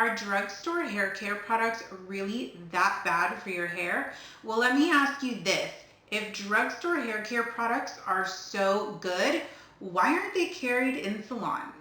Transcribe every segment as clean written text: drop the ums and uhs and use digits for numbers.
Are drugstore hair care products really that bad for your hair? Well, let me ask you this. If drugstore hair care products are so good, why aren't they carried in salons?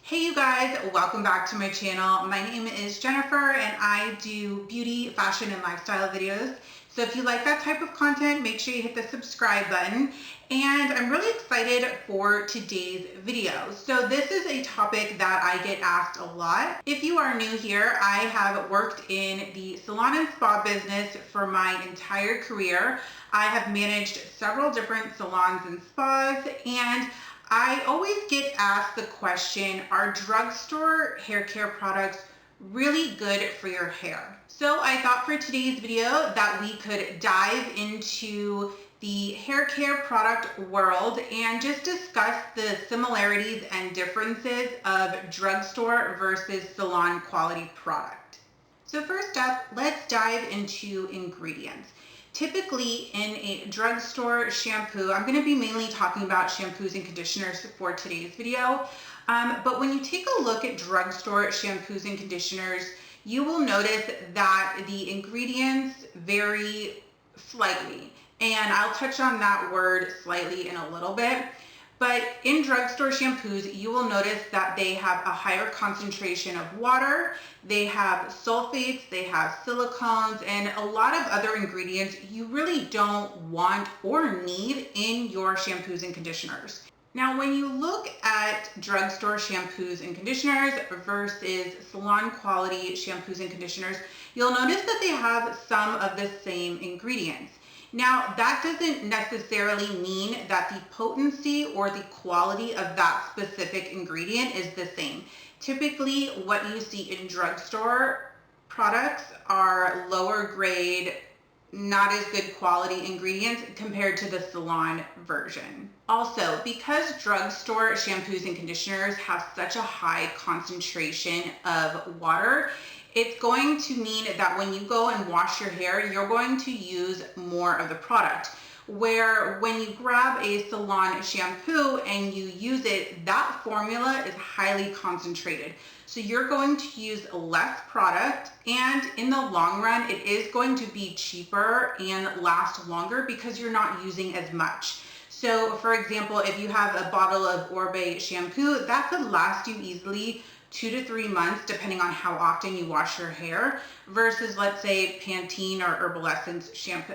Hey you guys, welcome back to my channel. My name is Jennifer and I do beauty, fashion, and lifestyle videos. So if you like that type of content, make sure you hit the subscribe button. And I'm really excited for today's video. So this is a topic that I get asked a lot. If you are new here, I have worked in the salon and spa business for my entire career. I have managed several different salons and spas, and I always get asked the question, are drugstore hair care products really good for your hair? So I thought for today's video that we could dive into the hair care product world and just discuss the similarities and differences of drugstore versus salon quality product. So first up, let's dive into ingredients. Typically in a drugstore shampoo, I'm going to be mainly talking about shampoos and conditioners for today's video, but when you take a look at drugstore shampoos and conditioners, you will notice that the ingredients vary slightly, and I'll touch on that word slightly in a little bit. But in drugstore shampoos, you will notice that they have a higher concentration of water, they have sulfates, they have silicones, and a lot of other ingredients you really don't want or need in your shampoos and conditioners. Now, when you look at drugstore shampoos and conditioners versus salon quality shampoos and conditioners, you'll notice that they have some of the same ingredients. Now, that doesn't necessarily mean that the potency or the quality of that specific ingredient is the same. Typically, what you see in drugstore products are lower grade, not as good quality ingredients compared to the salon version. Also, because drugstore shampoos and conditioners have such a high concentration of water, it's going to mean that when you go and wash your hair, you're going to use more of the product. Where when you grab a salon shampoo and you use it, that formula is highly concentrated. So you're going to use less product, and in the long run, it is going to be cheaper and last longer because you're not using as much. So for example, if you have a bottle of Orbe shampoo, that could last you easily 2 to 3 months, depending on how often you wash your hair, versus let's say Pantene or Herbal Essence shampoo.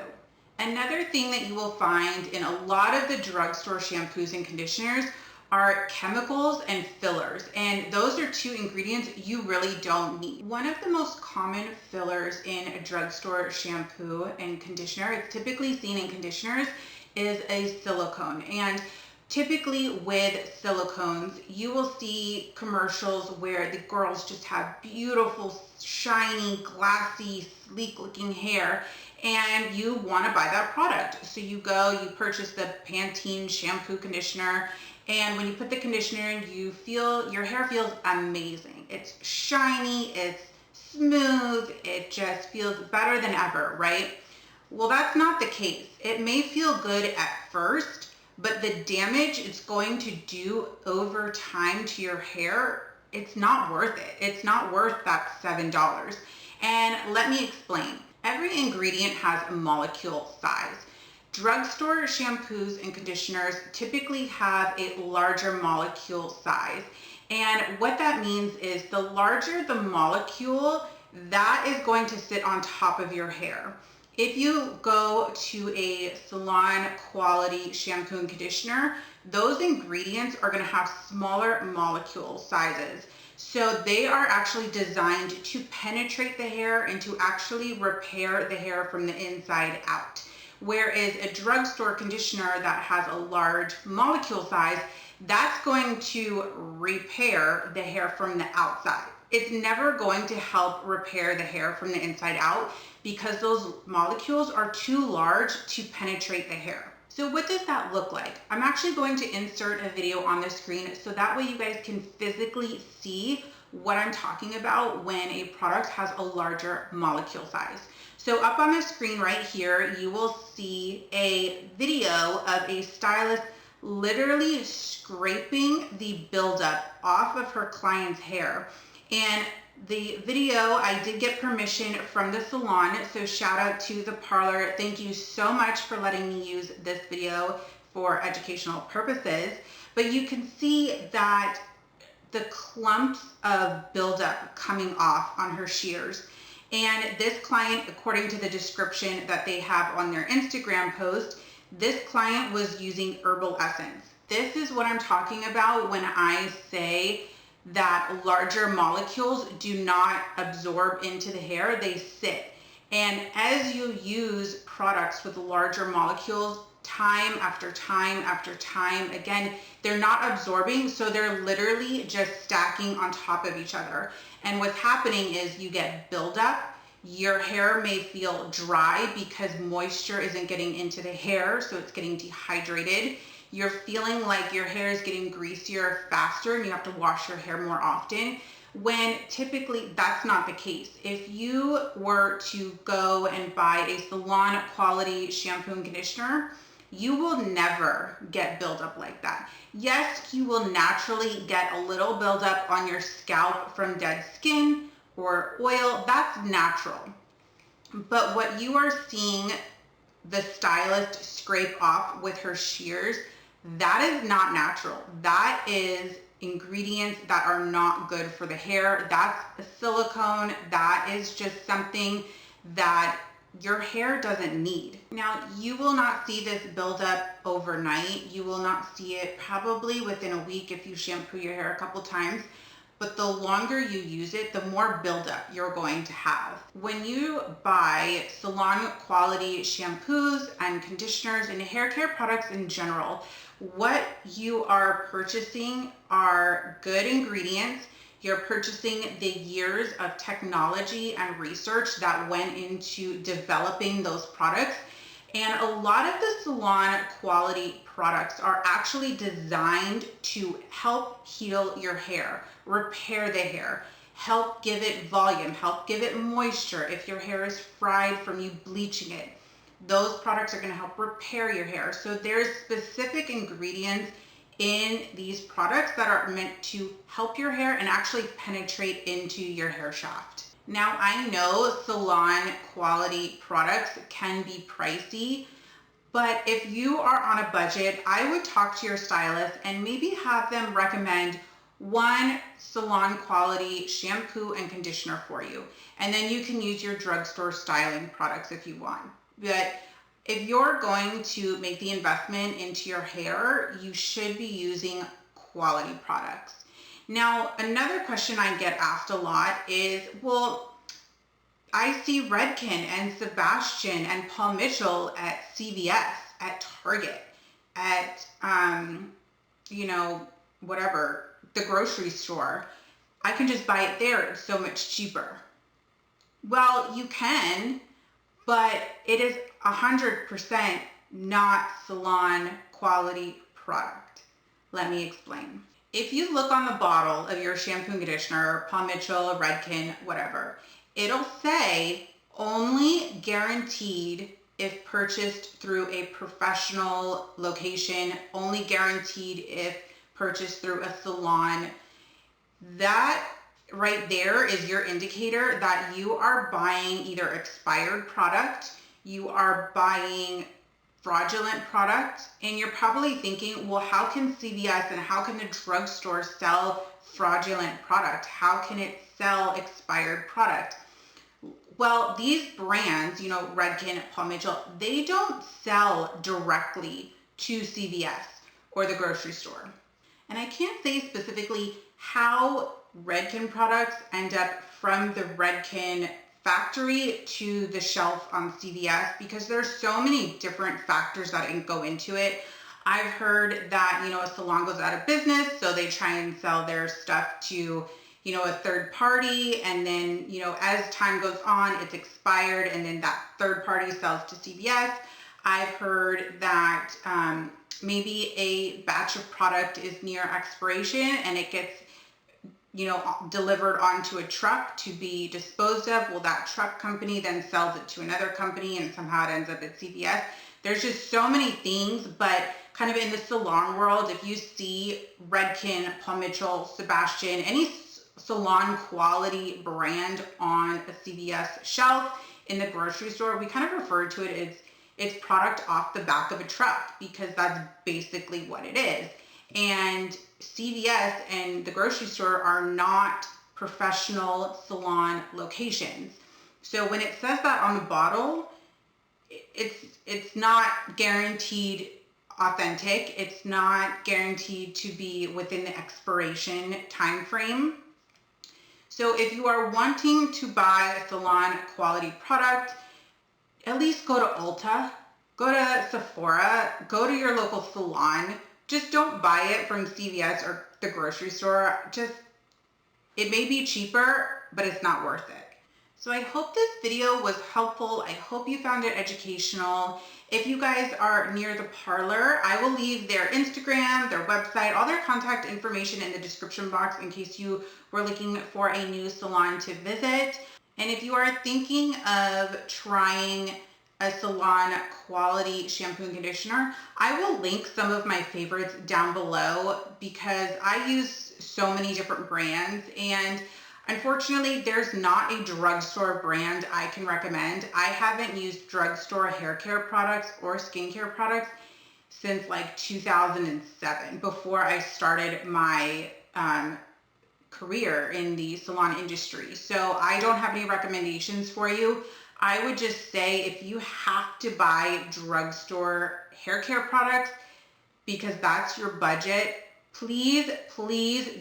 Another thing that you will find in a lot of the drugstore shampoos and conditioners are chemicals and fillers, and those are two ingredients you really don't need. One of the most common fillers in a drugstore shampoo and conditioner, it's typically seen in conditioners, is a silicone. And typically with silicones, you will see commercials where the girls just have beautiful, shiny, glassy, sleek looking hair, and you want to buy that product. So you go, you purchase the Pantene shampoo conditioner, and when you put the conditioner in, your hair feels amazing. It's shiny, it's smooth, it just feels better than ever, right? Well, that's not the case. It may feel good at first, but the damage it's going to do over time to your hair, it's not worth it. It's not worth that $7. And let me explain. Every ingredient has a molecule size. Drugstore shampoos and conditioners typically have a larger molecule size. And what that means is the larger the molecule, that is going to sit on top of your hair. If you go to a salon quality shampoo and conditioner, those ingredients are going to have smaller molecule sizes. So they are actually designed to penetrate the hair and to actually repair the hair from the inside out. Whereas a drugstore conditioner that has a large molecule size, that's going to repair the hair from the outside. It's never going to help repair the hair from the inside out because those molecules are too large to penetrate the hair. So what does that look like? I'm actually going to insert a video on the screen so that way you guys can physically see what I'm talking about when a product has a larger molecule size. So up on the screen right here, you will see a video of a stylist literally scraping the buildup off of her client's hair. And the video, I did get permission from the salon, so shout out to the Parlour. Thank you so much for letting me use this video for educational purposes. But you can see that the clumps of buildup coming off on her shears. And this client, according to the description that they have on their Instagram post, this client was using herbal essence. This is what I'm talking about when I say that larger molecules do not absorb into the hair, they sit. And as you use products with larger molecules, time after time after time, again, they're not absorbing, so they're literally just stacking on top of each other. And what's happening is you get buildup. Your hair may feel dry because moisture isn't getting into the hair, so it's getting dehydrated. You're feeling like your hair is getting greasier faster and you have to wash your hair more often, when typically that's not the case. If you were to go and buy a salon quality shampoo and conditioner, you will never get buildup like that. Yes, you will naturally get a little buildup on your scalp from dead skin or oil. That's natural. But what you are seeing the stylist scrape off with her shears, that is not natural. That is ingredients that are not good for the hair. That's a silicone. That is just something that your hair doesn't need. Now, you will not see this buildup overnight. You will not see it probably within a week if you shampoo your hair a couple times. But the longer you use it, the more buildup you're going to have. When you buy salon quality shampoos and conditioners and hair care products in general, what you are purchasing are good ingredients. You're purchasing the years of technology and research that went into developing those products. And a lot of the salon quality products are actually designed to help heal your hair, repair the hair, help give it volume, help give it moisture. If your hair is fried from you bleaching it, those products are going to help repair your hair. So there's specific ingredients in these products that are meant to help your hair and actually penetrate into your hair shaft. Now, I know salon quality products can be pricey, but if you are on a budget, I would talk to your stylist and maybe have them recommend one salon quality shampoo and conditioner for you. And then you can use your drugstore styling products if you want. But if you're going to make the investment into your hair, you should be using quality products. Now, another question I get asked a lot is, well, I see Redken and Sebastian and Paul Mitchell at CVS, at Target, at, whatever, the grocery store. I can just buy it there. It's so much cheaper. Well, you can, but it is 100% not salon quality product. Let me explain. If you look on the bottle of your shampoo and conditioner, Paul Mitchell, Redken, whatever, it'll say only guaranteed if purchased through a professional location, only guaranteed if purchased through a salon. That right there is your indicator that you are buying either expired product, you are buying fraudulent product, and you're probably thinking, well, how can CVS and how can the drugstore sell fraudulent product? How can it sell expired product? Well, these brands, Redken, Paul Mitchell, they don't sell directly to CVS or the grocery store. And I can't say specifically how Redken products end up from the Redken factory to the shelf on CVS because there's so many different factors that go into it. I've heard that, a salon goes out of business, so they try and sell their stuff to, a third party, and then, as time goes on, it's expired, and then that third party sells to CVS. I've heard that maybe a batch of product is near expiration and it gets delivered onto a truck to be disposed of. Well, that truck company then sells it to another company and somehow it ends up at CVS. There's just so many things, but kind of in the salon world, if you see Redken, Paul Mitchell, Sebastian, any salon quality brand on a CVS shelf in the grocery store, we kind of refer to it as it's product off the back of a truck, because that's basically what it is. And CVS and the grocery store are not professional salon locations. So when it says that on the bottle, it's not guaranteed authentic. It's not guaranteed to be within the expiration time frame. So if you are wanting to buy a salon quality product, at least go to Ulta, go to Sephora, go to your local salon. Just don't buy it from CVS or the grocery store. It may be cheaper, but it's not worth it. So I hope this video was helpful. I hope you found it educational. If you guys are near the Parlour, I will leave their Instagram, their website, all their contact information in the description box in case you were looking for a new salon to visit. And if you are thinking of trying a salon quality shampoo and conditioner, I will link some of my favorites down below, because I use so many different brands, and unfortunately there's not a drugstore brand I can recommend. I haven't used drugstore hair care products or skincare products since like 2007, before I started my career in the salon industry. So I don't have any recommendations for you. I would just say, if you have to buy drugstore hair care products because that's your budget, please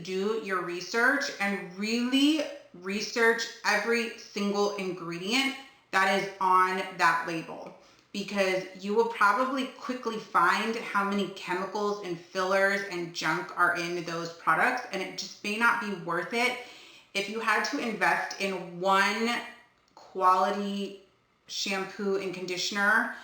do your research and really research every single ingredient that is on that label, because you will probably quickly find how many chemicals and fillers and junk are in those products, and it just may not be worth it. If you had to invest in one quality shampoo and conditioner,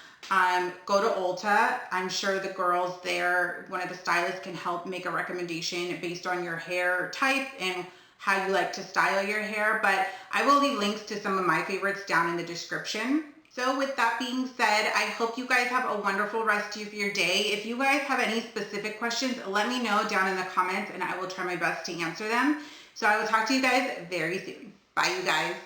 go to Ulta. I'm sure the girls there, one of the stylists, can help make a recommendation based on your hair type and how you like to style your hair. But I will leave links to some of my favorites down in the description. So with that being said, I hope you guys have a wonderful rest of your day. If you guys have any specific questions, let me know down in the comments and I will try my best to answer them. So I will talk to you guys very soon. Bye, you guys.